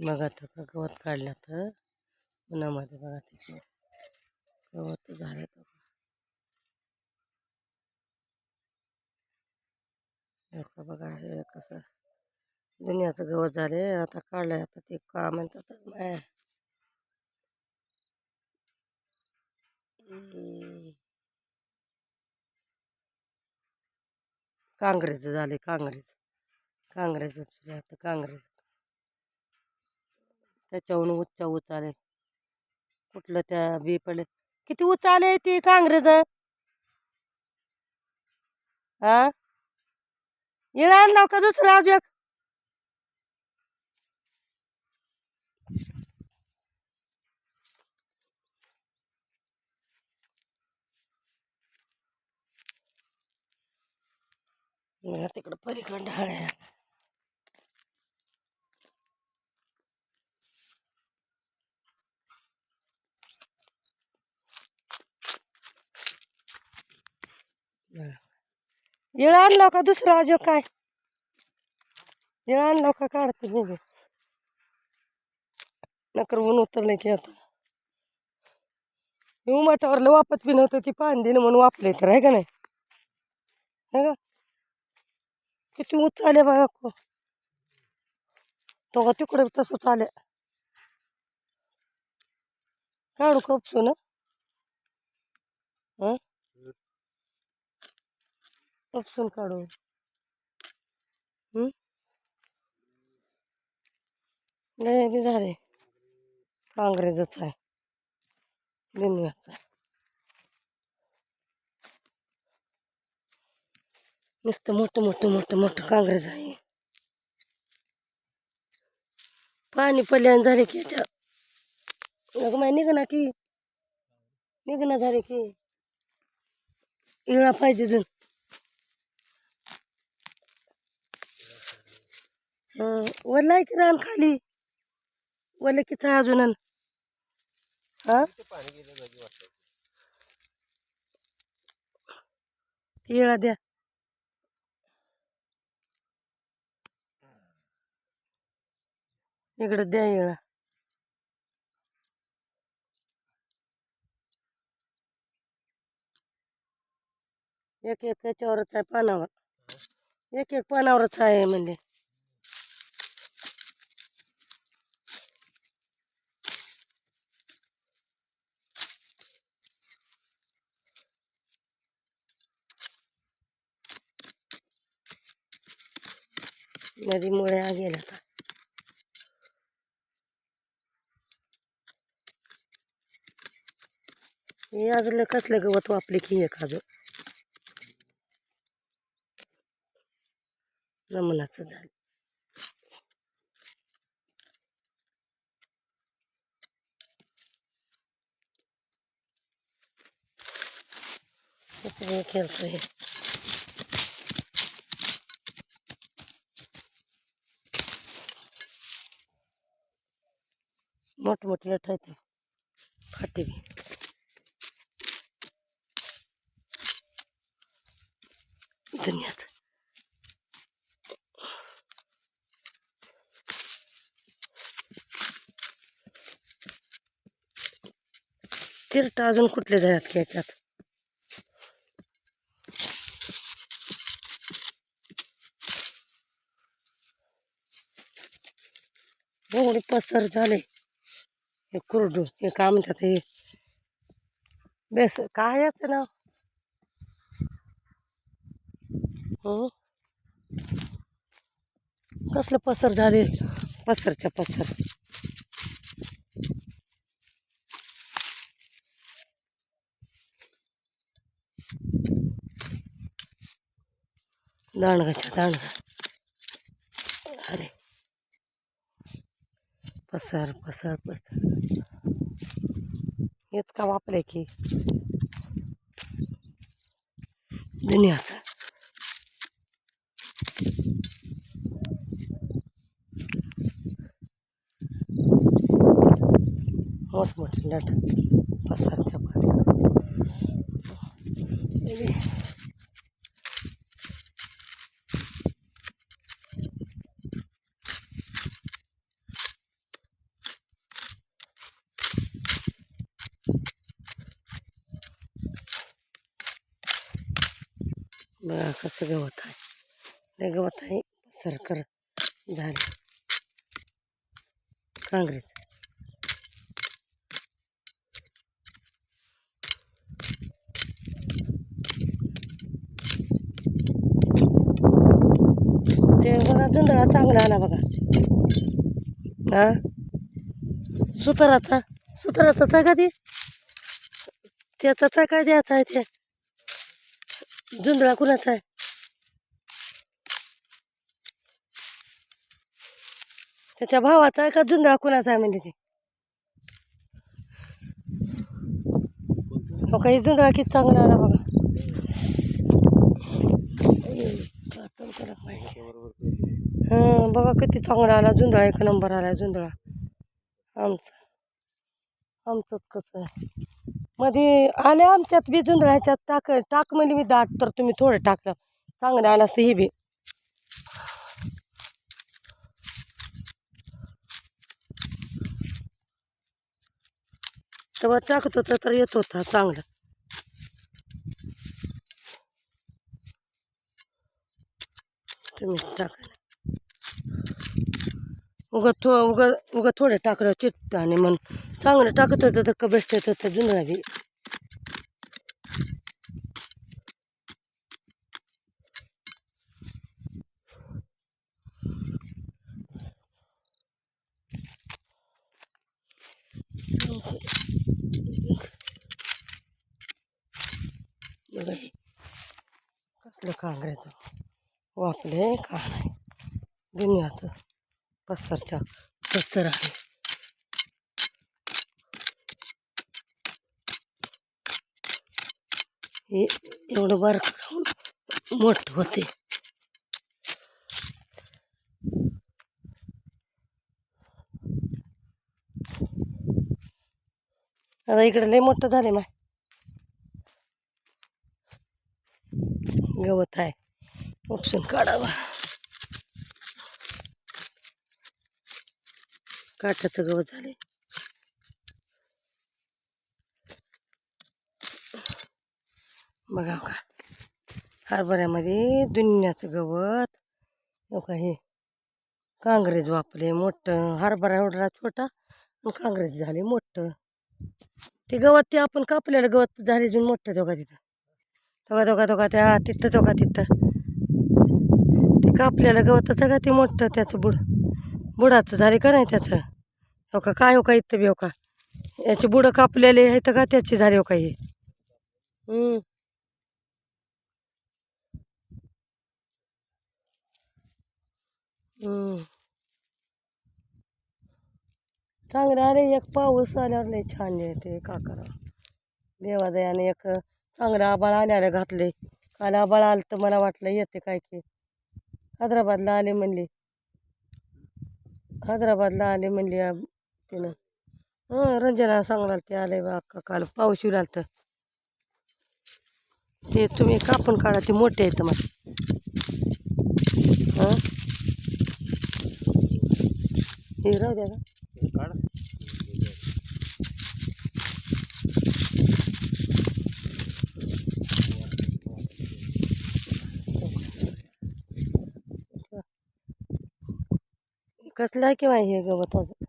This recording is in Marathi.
बघा आता का गवत काढलं तर उन्हामध्ये बघा तिथे गवत झाले तर बघा हे कसं दुनियाचं गवत झाले आता काढलंय आता ते का म्हणतात काँग्रेस झाले काँग्रेस उपसले आता काँग्रेस त्याच्याहून उच्च आले कुठलं त्या बी पडले किती उच्च आले ती काँग्रेस हा इळा आणला का दुसरा अजून तिकडं पलीकडं ढाळ्या इळा आणला का दुसरा अजून काय इळा आणला का काढते मी नकर ऊन उतरले की आता उमाटावरला वापत बी नव्हतं ती पाणी दिलं म्हणून वापले तर आहे का नाही है का किती उंच आले बघा तो का तिकडे तसंच आले काढू का उपसून हं उपसून काढू लय बी झाले काँग्रेसच आहे दुनियाचा नुसतं मोठं काँग्रेस आहे पाणी पडल्याने झाले की याच्या माय निघणा की निघणं झाले की इळा पाहिजे अजून वरला आहे की रान खाली वरले किती आहे अजून हा इळा द्या इकडे द्या इळा एक एक त्याच्यावरच आहे पानावर एक एक पानावरच आहे म्हणजे नदीमुळे आ गेला का हे अजून कसलं गवत वापले की एक अजून नमुनाचं झालं खेळतो हे मोठमोठे लठ आहेत फाटे बी दुनियात चिरटा अजून कुठले जातात की याच्यात एवढे पसर झाले हे कुरडू हे काय म्हणतात हे बेस काय याचं नाव कसलं पसर झाले पसरच्या पसर दांडगाच्या अरे पसर हेच का वापरे की दुनियाचं मोठमोठे लट पसरच्या बघा कसं गवत आहे. लय गवत आहे. सरकर झाले काँग्रेस. ते बघा जुंधळा चांगला आला बघा. हा सुताराचा सुताराचाच आहे का ते? त्याचाच आहे काय द्यायचा आहे ते? जुंधळा कुणाचा आहे? त्याच्या भावाचा आहे का जुंधळा कुणाचा आहे म्हणजे ते? हो काही जुंधळा किती चांगला आला बघा. हां बघा किती चांगला आला जुंधळा. एक नंबर आला जुंधळा आमचा. आमचंच कसं आहे मध्ये आले आमच्यात बी जुंधळ्याच्यात टाक म्हणजे मी दाट तर तुम्ही थोडं टाकलं चांगलं आलं असतं ही बी. तेव्हा टाकत होतं तर येत होता चांगलं. तुम्ही टाका उगा थोडं टाकलं चित्त आणि मग चांगलं टाकत होतं तर बेस्ट येत होतं जुंधळा बी. बघा हे कसलं काँग्रेस वापले का नाही दुनियाचं पसर आहे. हे एवढं बारक राहून मोठं होते. आता इकडे लय मोठं झाले माय गवत आहे. उपसून काढावा. काट्याचं गवत झाले. बघा का हरभऱ्यामध्ये दुनियाचं गवत. हो का हे काँग्रेस वापले मोठं. हरभरा एवढा छोटा आणि काँग्रेस झाले मोठं. ते गवत ते आपण कापलेलं गवत झाले अजून मोठं. दोघा तिथं दोघा त्या तिथं ते कापलेलं गवताचं का ते मोठं त्याचं बुडाचं झाले का नाही त्याचं. हो का काय हो का इथं बी हो का याचे बुडं कापलेले आहेत का त्याचे झाले हो का हे. चांगले आले. एक पाऊस आल्यावर लय छान येते का करावं. देवादयाने एक चांगलं आबाळ आल्याला घातले. काल आबाळ आलं तर मला वाटलं येते काय की. हैदराबादला आले म्हणली तिनं. रंजना सांगणार ते आले बा काल पाऊस येऊ लागतं. ते तुम्ही कापून काढा ते मोठे आहेत मग. हां हे राहू द्या का कसलं आहे किंवा हे गवत अजून